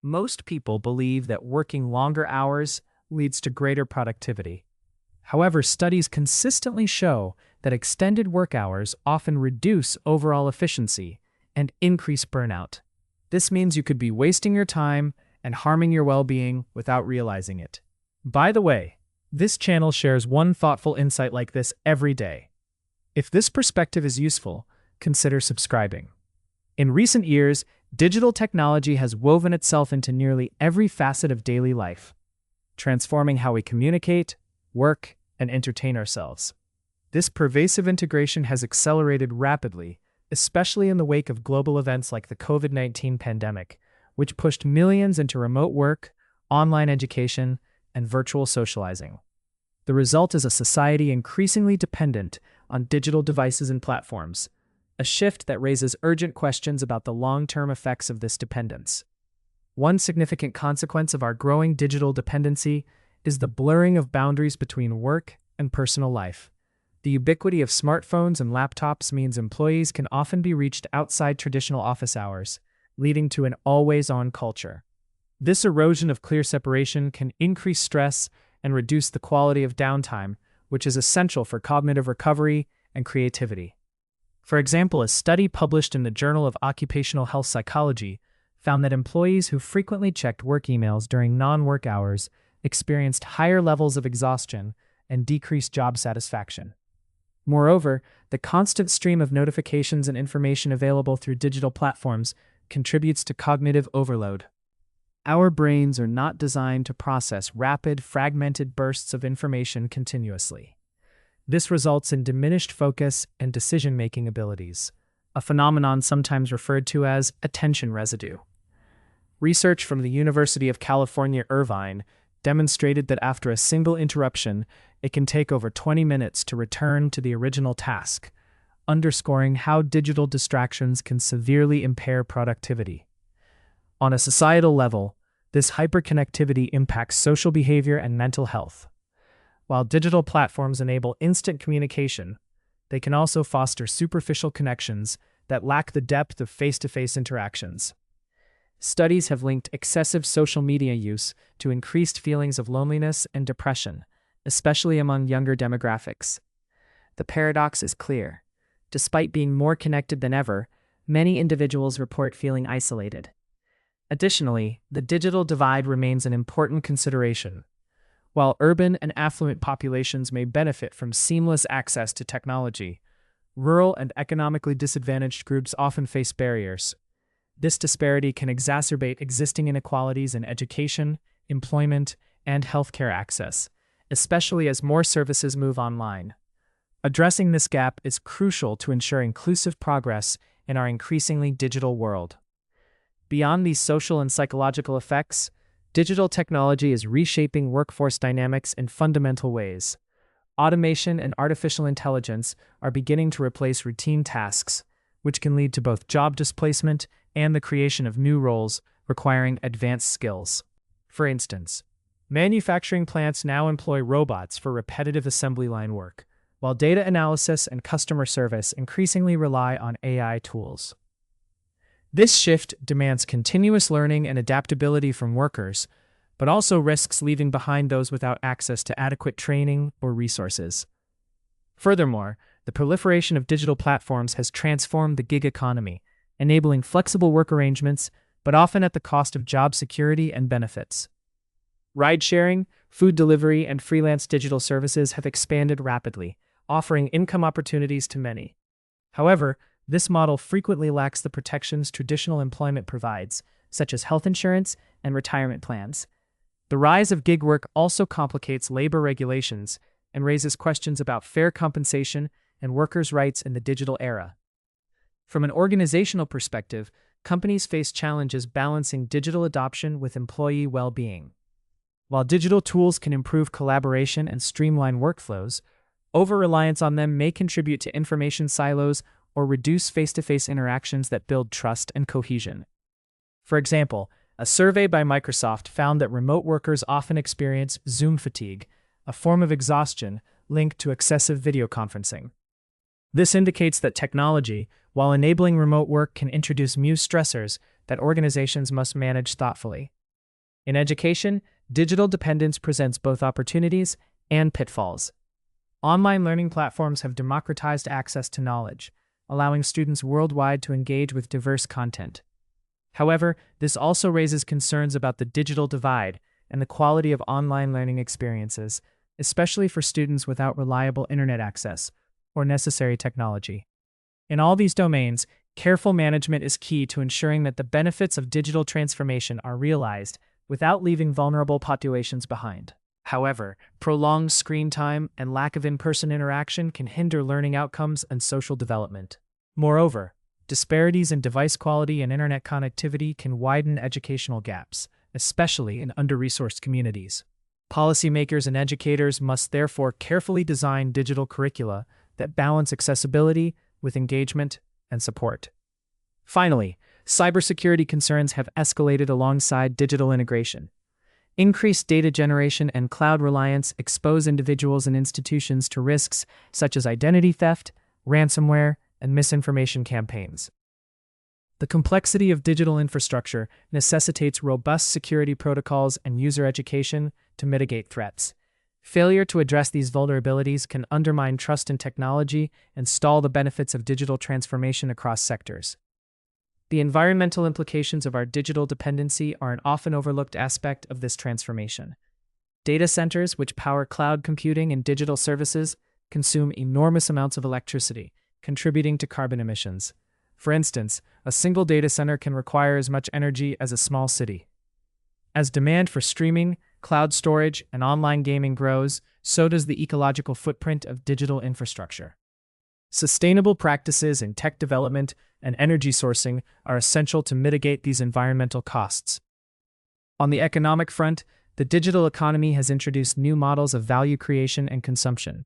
Most people believe that working longer hours leads to greater productivity. However, studies consistently show that extended work hours often reduce overall efficiency and increase burnout. This means you could be wasting your time and harming your well-being without realizing it. By the way, this channel shares one thoughtful insight like this every day. If this perspective is useful, consider subscribing. In recent years, digital technology has woven itself into nearly every facet of daily life, transforming how we communicate, work, and entertain ourselves. This pervasive integration has accelerated rapidly, especially in the wake of global events like the COVID-19 pandemic, which pushed millions into remote work, online education, and virtual socializing. The result is a society increasingly dependent on digital devices and platforms, a shift that raises urgent questions about the long-term effects of this dependence. One significant consequence of our growing digital dependency is the blurring of boundaries between work and personal life. The ubiquity of smartphones and laptops means employees can often be reached outside traditional office hours, leading to an always-on culture. This erosion of clear separation can increase stress and reduce the quality of downtime, which is essential for cognitive recovery and creativity. For example, a study published in the Journal of Occupational Health Psychology found that employees who frequently checked work emails during non-work hours experienced higher levels of exhaustion and decreased job satisfaction. Moreover, the constant stream of notifications and information available through digital platforms contributes to cognitive overload. Our brains are not designed to process rapid, fragmented bursts of information continuously. This results in diminished focus and decision-making abilities, a phenomenon sometimes referred to as attention residue. Research from the University of California, Irvine, demonstrated that after a single interruption, it can take over 20 minutes to return to the original task, underscoring how digital distractions can severely impair productivity. On a societal level, this hyperconnectivity impacts social behavior and mental health. While digital platforms enable instant communication, they can also foster superficial connections that lack the depth of face-to-face interactions. Studies have linked excessive social media use to increased feelings of loneliness and depression, especially among younger demographics. The paradox is clear. Despite being more connected than ever, many individuals report feeling isolated. Additionally, the digital divide remains an important consideration. While urban and affluent populations may benefit from seamless access to technology, rural and economically disadvantaged groups often face barriers. This disparity can exacerbate existing inequalities in education, employment, and healthcare access, especially as more services move online. Addressing this gap is crucial to ensure inclusive progress in our increasingly digital world. Beyond these social and psychological effects, digital technology is reshaping workforce dynamics in fundamental ways. Automation and artificial intelligence are beginning to replace routine tasks, which can lead to both job displacement and the creation of new roles requiring advanced skills. For instance, manufacturing plants now employ robots for repetitive assembly line work, while data analysis and customer service increasingly rely on AI tools. This shift demands continuous learning and adaptability from workers, but also risks leaving behind those without access to adequate training or resources. Furthermore, the proliferation of digital platforms has transformed the gig economy, enabling flexible work arrangements, but often at the cost of job security and benefits. Ride-sharing, food delivery, and freelance digital services have expanded rapidly, offering income opportunities to many. However, this model frequently lacks the protections traditional employment provides, such as health insurance and retirement plans. The rise of gig work also complicates labor regulations and raises questions about fair compensation and workers' rights in the digital era. From an organizational perspective, companies face challenges balancing digital adoption with employee well-being. While digital tools can improve collaboration and streamline workflows, over-reliance on them may contribute to information silos or reduce face-to-face interactions that build trust and cohesion. For example, a survey by Microsoft found that remote workers often experience Zoom fatigue, a form of exhaustion linked to excessive video conferencing. This indicates that technology, while enabling remote work, can introduce new stressors that organizations must manage thoughtfully. In education, digital dependence presents both opportunities and pitfalls. Online learning platforms have democratized access to knowledge, allowing students worldwide to engage with diverse content. However, this also raises concerns about the digital divide and the quality of online learning experiences, especially for students without reliable internet access or necessary technology. In all these domains, careful management is key to ensuring that the benefits of digital transformation are realized without leaving vulnerable populations behind. However, prolonged screen time and lack of in-person interaction can hinder learning outcomes and social development. Moreover, disparities in device quality and internet connectivity can widen educational gaps, especially in under-resourced communities. Policymakers and educators must therefore carefully design digital curricula that balance accessibility with engagement and support. Finally, cybersecurity concerns have escalated alongside digital integration. Increased data generation and cloud reliance expose individuals and institutions to risks such as identity theft, ransomware, and misinformation campaigns. The complexity of digital infrastructure necessitates robust security protocols and user education to mitigate threats. Failure to address these vulnerabilities can undermine trust in technology and stall the benefits of digital transformation across sectors. The environmental implications of our digital dependency are an often overlooked aspect of this transformation. Data centers, which power cloud computing and digital services, consume enormous amounts of electricity, contributing to carbon emissions. For instance, a single data center can require as much energy as a small city. As demand for streaming, cloud storage, and online gaming grows, so does the ecological footprint of digital infrastructure. Sustainable practices in tech development and energy sourcing are essential to mitigate these environmental costs. On the economic front, the digital economy has introduced new models of value creation and consumption.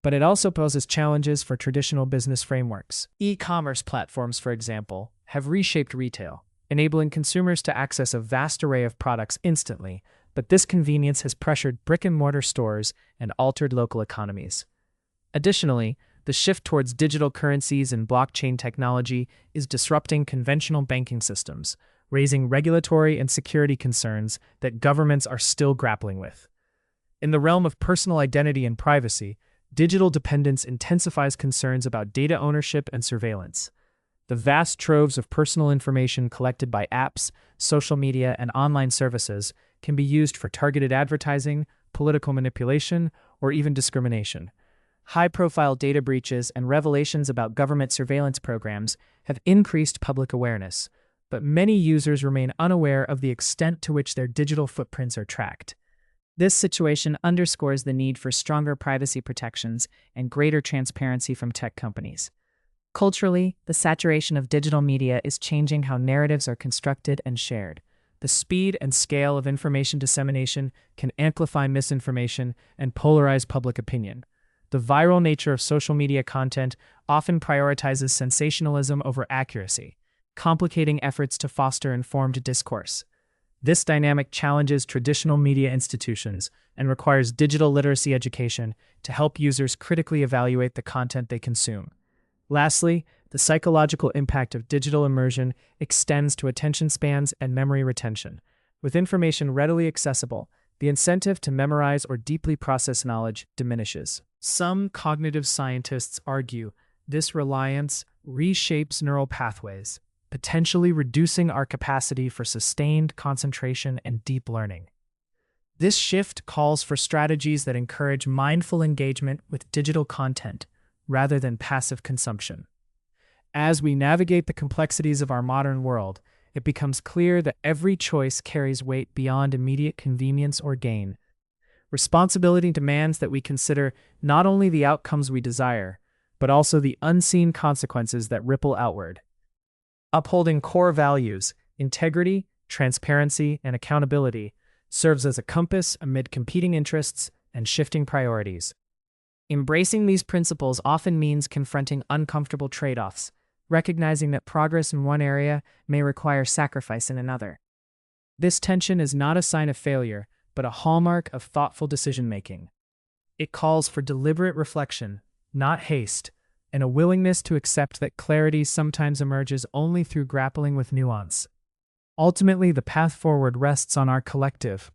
But it also poses challenges for traditional business frameworks. E-commerce platforms, for example, have reshaped retail, enabling consumers to access a vast array of products instantly, but this convenience has pressured brick-and-mortar stores and altered local economies. Additionally, the shift towards digital currencies and blockchain technology is disrupting conventional banking systems, raising regulatory and security concerns that governments are still grappling with. In the realm of personal identity and privacy, digital dependence intensifies concerns about data ownership and surveillance. The vast troves of personal information collected by apps, social media, and online services can be used for targeted advertising, political manipulation, or even discrimination. High-profile data breaches and revelations about government surveillance programs have increased public awareness, but many users remain unaware of the extent to which their digital footprints are tracked. This situation underscores the need for stronger privacy protections and greater transparency from tech companies. Culturally, the saturation of digital media is changing how narratives are constructed and shared. The speed and scale of information dissemination can amplify misinformation and polarize public opinion. The viral nature of social media content often prioritizes sensationalism over accuracy, complicating efforts to foster informed discourse. This dynamic challenges traditional media institutions and requires digital literacy education to help users critically evaluate the content they consume. Lastly, the psychological impact of digital immersion extends to attention spans and memory retention. With information readily accessible, the incentive to memorize or deeply process knowledge diminishes. Some cognitive scientists argue this reliance reshapes neural pathways, potentially reducing our capacity for sustained concentration and deep learning. This shift calls for strategies that encourage mindful engagement with digital content rather than passive consumption. As we navigate the complexities of our modern world, it becomes clear that every choice carries weight beyond immediate convenience or gain. Responsibility demands that we consider not only the outcomes we desire, but also the unseen consequences that ripple outward. Upholding core values, integrity, transparency, and accountability serves as a compass amid competing interests and shifting priorities. Embracing these principles often means confronting uncomfortable trade-offs, recognizing that progress in one area may require sacrifice in another. This tension is not a sign of failure, but a hallmark of thoughtful decision-making. It calls for deliberate reflection, not haste, and a willingness to accept that clarity sometimes emerges only through grappling with nuance. Ultimately, the path forward rests on our collective